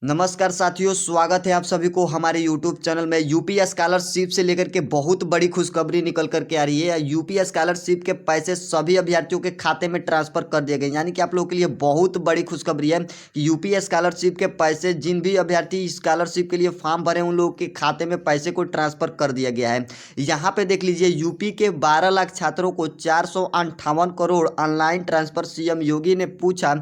नमस्कार साथियों, स्वागत है आप सभी को हमारे YouTube चैनल में। यूपी स्कॉलरशिप से लेकर के बहुत बड़ी खुशखबरी निकल करके आ रही है। यूपी स्कॉलरशिप के पैसे सभी अभ्यर्थियों के खाते में ट्रांसफर कर दिए गए, यानी कि आप लोगों के लिए बहुत बड़ी खुशखबरी है कि यूपी स्कॉलरशिप के पैसे जिन भी अभ्यर्थी स्कॉलरशिप के लिए फॉर्म भरे उन लोगों के खाते में पैसे को ट्रांसफर कर दिया गया है। यहाँ पे देख लीजिए, यूपी के 12 लाख छात्रों को 458 करोड़ ऑनलाइन ट्रांसफर। सीएम योगी ने पूछा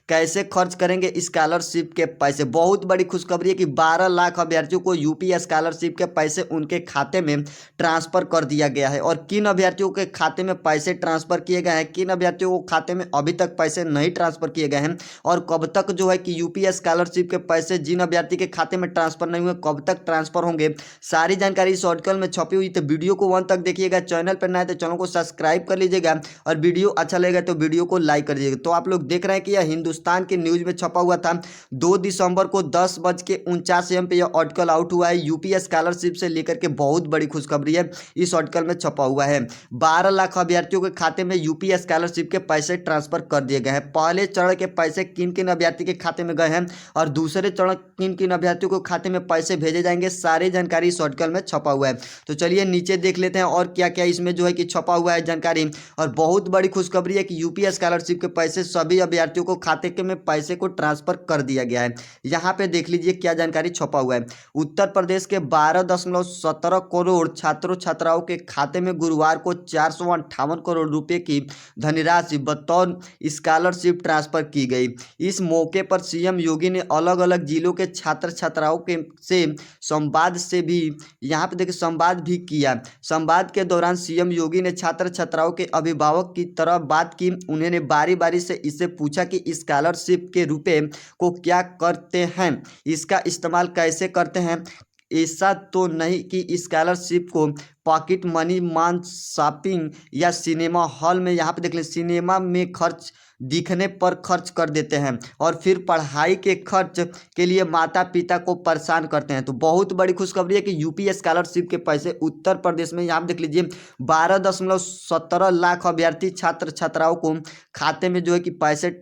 कैसे खर्च करेंगे स्कॉलरशिप के पैसे। बहुत बड़ी खुशखबरी है कि 12 लाख अभ्यर्थियों को यूपी स्कॉलरशिप के पैसे उनके खाते में ट्रांसफर कर दिया गया है। और किन अभ्यर्थियों के खाते में पैसे ट्रांसफर किए गए हैं, किन अभ्यर्थियों को खाते में अभी तक पैसे नहीं ट्रांसफर किए गए हैं, और कब तक जो है कि यूपी स्कॉलरशिप के पैसे जिन अभ्यर्थी के खाते में ट्रांसफर नहीं हुए कब तक ट्रांसफर होंगे, सारी जानकारी इस आर्टिकल में छपी हुई। तो वीडियो को अंत तक देखिएगा। चैनल पर नए तो चैनल को सब्सक्राइब कर लीजिएगा, और वीडियो अच्छा लगेगा तो वीडियो को लाइक कर दीजिएगा। तो आप लोग देख रहे हैं कि यह हिंदुस्तान के न्यूज में छपा हुआ था। 2 दिसंबर को 10:49 पे यह आर्टिकल आउट हुआ है। यूपी स्कॉलरशिप से लेकर के बहुत बड़ी खुशखबरी है, इस आर्टिकल में छपा हुआ है। 12 लाख अभ्यर्थियों के खाते में यूपी स्कॉलरशिप के पैसे ट्रांसफर कर दिए गए हैं। पहले चरण के पैसे किन किन अभ्यर्थी के खाते में गए हैं और दूसरे चरण किन किन अभ्यर्थियों को खाते में पैसे भेजे जाएंगे, सारी जानकारी इस आर्टिकल में छपा हुआ है। तो चलिए नीचे देख लेते हैं और क्या क्या इसमें जो है कि छपा हुआ है जानकारी। और बहुत बड़ी खुशखबरी है कि यूपी स्कॉलरशिप के पैसे सभी अभ्यर्थियों को खाते के में पैसे को ट्रांसफर कर दिया गया है। यहाँ पे देख लीजिए क्या जानकारी छपा हुआ है। उत्तर प्रदेश के 12.17 करोड़ छात्रों छात्राओं के खाते में गुरुवार को 458 करोड़ रुपए की धनराशि बतौर स्कॉलरशिप ट्रांसफर की गई। इस मौके पर सीएम योगी ने अलग अलग जिलों के छात्र छात्राओं के से संवाद से भी यहाँ पे देखिए संवाद भी किया। संवाद के दौरान सीएम योगी ने छात्र छात्राओं के अभिभावक की तरह बात की। उन्होंने बारी बारी से इससे पूछा कि स्कॉलरशिप के रुपए को क्या करते हैं, इसका इस्तेमाल कैसे करते हैं। ऐसा तो नहीं कि स्कॉलरशिप को पॉकेट मनी, मान शॉपिंग या सिनेमा हॉल में, यहाँ पे देख लें, सिनेमा में खर्च दिखने पर खर्च कर देते हैं और फिर पढ़ाई के खर्च के लिए माता पिता को परेशान करते हैं। तो बहुत बड़ी खुशखबरी है कि यूपी स्कॉलरशिप के पैसे उत्तर प्रदेश में, यहाँ देख लीजिए, 12.17 लाख अभ्यर्थी छात्र छात्राओं को खाते में जो है कि पैसे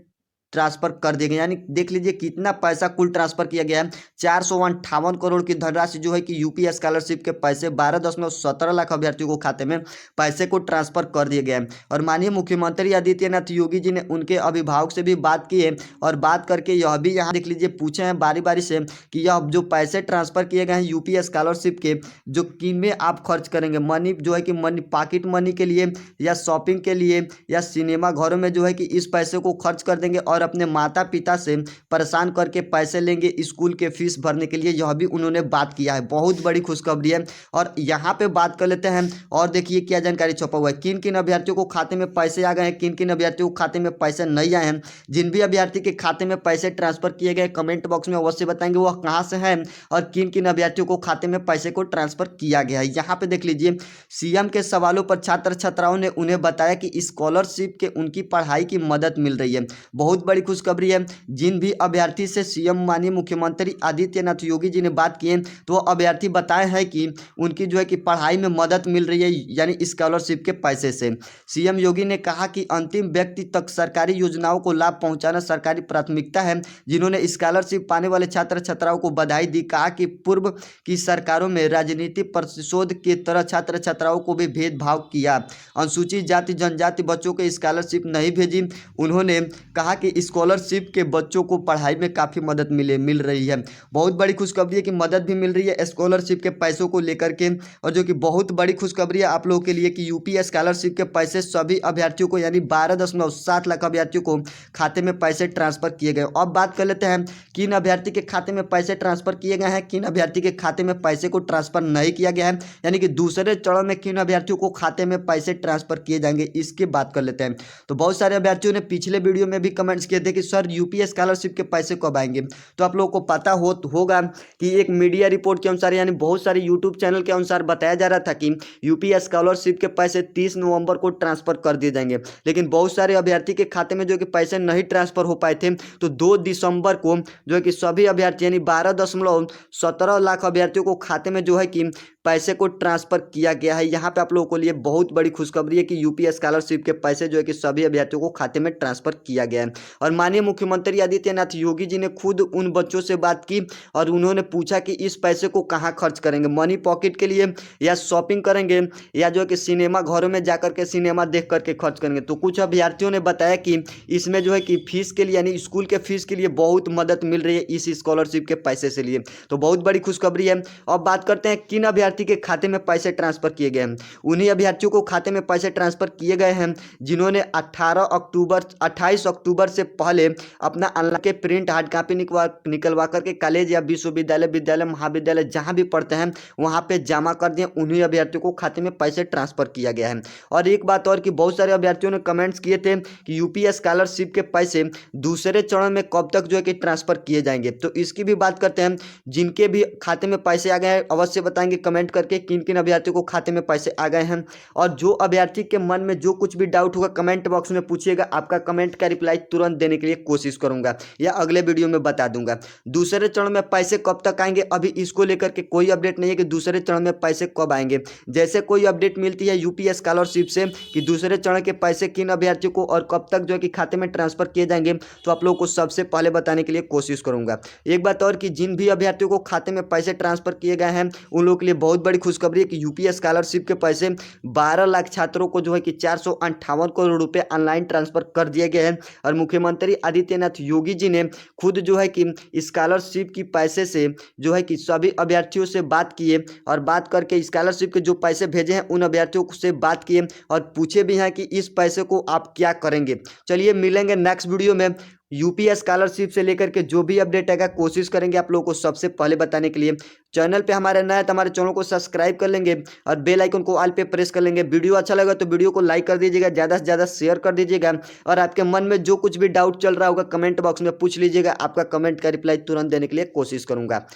ट्रांसफर कर दिए गए। यानी देख लीजिए कितना पैसा कुल ट्रांसफर किया गया है। 458 करोड़ की धनराशि जो है कि यूपी स्कॉलरशिप के पैसे 12.17 लाख अभ्यर्थियों को खाते में पैसे को ट्रांसफर कर दिए गए हैं। और माननीय मुख्यमंत्री आदित्यनाथ योगी जी ने उनके अभिभावक से भी बात की है, और बात करके यह भी यहाँ देख लीजिए पूछे हैं बारी बारी से कि यह जो पैसे ट्रांसफर किए गए हैं यूपी स्कॉलरशिप के, जो किन में आप खर्च करेंगे, मनी जो है कि मनी पॉकेट मनी के लिए या शॉपिंग के लिए या सिनेमा घरों में जो है कि इस पैसे को खर्च कर देंगे और अपने माता पिता से परेशान करके पैसे लेंगे स्कूल के फीस भरने के लिए। यह भी उन्होंने बात किया है। बहुत बड़ी खुशखबरी है। और यहाँ पे बात कर लेते हैं और देखिए क्या जानकारी छपा हुआ है। किन किन अभ्यर्थियों को खाते में पैसे आ गए हैं, किन किन अभ्यर्थियों को खाते में पैसे नहीं आए हैं। जिन भी अभ्यर्थी के खाते में पैसे ट्रांसफर किए गए कमेंट बॉक्स में अवश्य बताएंगे वह कहाँ से है और किन किन अभ्यर्थियों को खाते में पैसे को ट्रांसफर किया गया है। यहाँ पे देख लीजिए, सीएम के सवालों पर छात्र छात्राओं ने उन्हें बताया कि स्कॉलरशिप के उनकी पढ़ाई की मदद मिल रही है। बहुत बड़ी खुशखबरी है। जिन भी अभ्यर्थी से सीएम माननीय मुख्यमंत्री आदित्यनाथ योगी जी ने बात की है, तो वह अभ्यर्थी बताए हैं कि उनकी जो है कि पढ़ाई में मदद मिल रही है, यानी स्कॉलरशिप के पैसे से। सीएम योगी ने कहा कि अंतिम व्यक्ति तक सरकारी योजनाओं को लाभ पहुंचाना सरकारी प्राथमिकता है। जिन्होंने स्कॉलरशिप पाने वाले छात्र छात्राओं को बधाई दी। कहा कि पूर्व की सरकारों में राजनीति प्रतिशोध के तरह छात्र छात्राओं को भी भेदभाव किया, अनुसूचित जाति जनजाति बच्चों को स्कॉलरशिप नहीं भेजी। उन्होंने कहा कि स्कॉलरशिप के बच्चों को पढ़ाई में काफ़ी मदद मिल रही है। बहुत बड़ी खुशखबरी है कि मदद भी मिल रही है स्कॉलरशिप के पैसों को लेकर के। और जो कि बहुत बड़ी खुशखबरी है आप लोगों के लिए कि यूपी स्कॉलरशिप के पैसे सभी अभ्यर्थियों को, यानी 12.7 लाख अभ्यर्थियों को खाते में पैसे ट्रांसफर किए गए। अब बात कर लेते हैं किन अभ्यर्थी के खाते में पैसे ट्रांसफर किए गए हैं, किन अभ्यर्थी के खाते में पैसे को ट्रांसफर नहीं किया गया है, यानी कि दूसरे चरण में किन अभ्यर्थियों को खाते में पैसे ट्रांसफर किए जाएंगे, इसकी बात कर लेते हैं। तो बहुत सारे अभ्यर्थियों ने पिछले वीडियो में भी कमेंट्स किए थे कि सर यूपी स्कॉलरशिप के पैसे कब आएंगे। तो आप लोगों को पता होगा कि एक मीडिया रिपोर्ट के अनुसार, यानी बहुत सारे यूट्यूब चैनल के अनुसार बताया जा रहा था कि यूपी स्कॉलरशिप के पैसे 30 नवंबर को ट्रांसफर कर दिए जाएंगे। लेकिन बहुत सारे अभ्यर्थी के खाते में जो कि पैसे नहीं ट्रांसफर हो पाए थे, तो 2 दिसंबर को जो है कि सभी अभ्यर्थी, यानी 12.17 लाख अभ्यर्थियों को खाते में जो है कि पैसे को ट्रांसफर किया गया है। यहाँ पे आप लोगों के लिए बहुत बड़ी खुशखबरी है कि यूपी स्कॉलरशिप के पैसे जो है कि सभी अभ्यर्थियों को खाते में ट्रांसफर किया गया है। और माननीय मुख्यमंत्री आदित्यनाथ योगी जी ने खुद उन बच्चों से बात की और उन्होंने पूछा कि इस पैसे को कहाँ खर्च करेंगे, मनी पॉकेट के लिए या शॉपिंग करेंगे या जो है कि सिनेमा घरों में जाकर के सिनेमा देख करके खर्च करेंगे। तो कुछ अभ्यर्थियों ने बताया कि इसमें जो है कि फीस के लिए यानी स्कूल के फीस के लिए बहुत मदद मिल रही है इस स्कॉलरशिप के पैसे से लिए। तो बहुत बड़ी खुशखबरी है। अब बात करते हैं किन अभ्यर्थी के खाते में पैसे ट्रांसफर किए गए हैं। उन्हीं अभ्यर्थियों को खाते में पैसे ट्रांसफर किए गए हैं जिन्होंने 28 अक्टूबर से पहले अपना ऑनलाइन के प्रिंट हार्ड कॉपी निकलवा करके कॉलेज या विश्वविद्यालय महाविद्यालय जहां भी पढ़ते हैं वहां पे जमा कर दिए। उन्हीं अभ्यर्थियों को खाते में पैसे ट्रांसफर किया गया है। और एक बात और कि बहुत सारे अभ्यर्थियों ने कमेंट्स किए थे कि यूपी स्कॉलरशिप के पैसे दूसरे चरण में कब तक जो है कि ट्रांसफर किए जाएंगे। तो इसकी भी बात करते हैं। जिनके भी खाते में पैसे आ गए हैं अवश्य बताएंगे कमेंट करके किन किन अभ्यर्थियों को खाते में पैसे आ गए हैं। और जो अभ्यर्थी के मन में जो कुछ भी डाउट होगा कमेंट बॉक्स में पूछिएगा, आपका कमेंट का रिप्लाई तुरंत देने के लिए कोशिश करूंगा या अगले वीडियो में बता दूंगा। दूसरे चरण में पैसे कब तक आएंगे अभी इसको लेकर के कोई अपडेट नहीं है कि दूसरे चरण में पैसे कब आएंगे। जैसे कोई अपडेट मिलती है यूपी स्कॉलरशिप से कि दूसरे चरण के पैसे किन अभ्यर्थियों को और कब तक जो है कि खाते में ट्रांसफर किए जाएंगे तो आप लोगों को सबसे पहले बताने के लिए कोशिश करूंगा। एक बात और कि जिन भी अभ्यर्थियों को खाते में पैसे ट्रांसफर किए गए हैं उन लोगों के लिए बहुत बड़ी खुशखबरी है कि यूपी स्कॉलरशिप के पैसे 12 लाख छात्रों को जो है कि 458 करोड़ रुपए ऑनलाइन ट्रांसफर कर दिए गए हैं। और मुख्यमंत्री आदित्यनाथ योगी जी ने खुद जो है कि स्कॉलरशिप की पैसे से जो है कि सभी अभ्यर्थियों से बात किए और बात करके स्कॉलरशिप के जो पैसे भेजे हैं उन अभ्यर्थियों से बात किए और पूछे भी हैं कि इस पैसे को आप क्या करेंगे। चलिए मिलेंगे नेक्स्ट वीडियो में। यूपी स्कॉलरशिप से लेकर के जो भी अपडेट आएगा कोशिश करेंगे आप लोगों को सबसे पहले बताने के लिए। चैनल पे हमारे नए तो हमारे चैनल को सब्सक्राइब कर लेंगे और बेल आइकन को ऑल पे प्रेस कर लेंगे। वीडियो अच्छा लगा तो वीडियो को लाइक कर दीजिएगा, ज़्यादा से ज़्यादा शेयर कर दीजिएगा और आपके मन में जो कुछ भी डाउट चल रहा होगा कमेंट बॉक्स में पूछ लीजिएगा। आपका कमेंट का रिप्लाई तुरंत देने के लिए कोशिश करूंगा।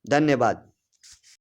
धन्यवाद।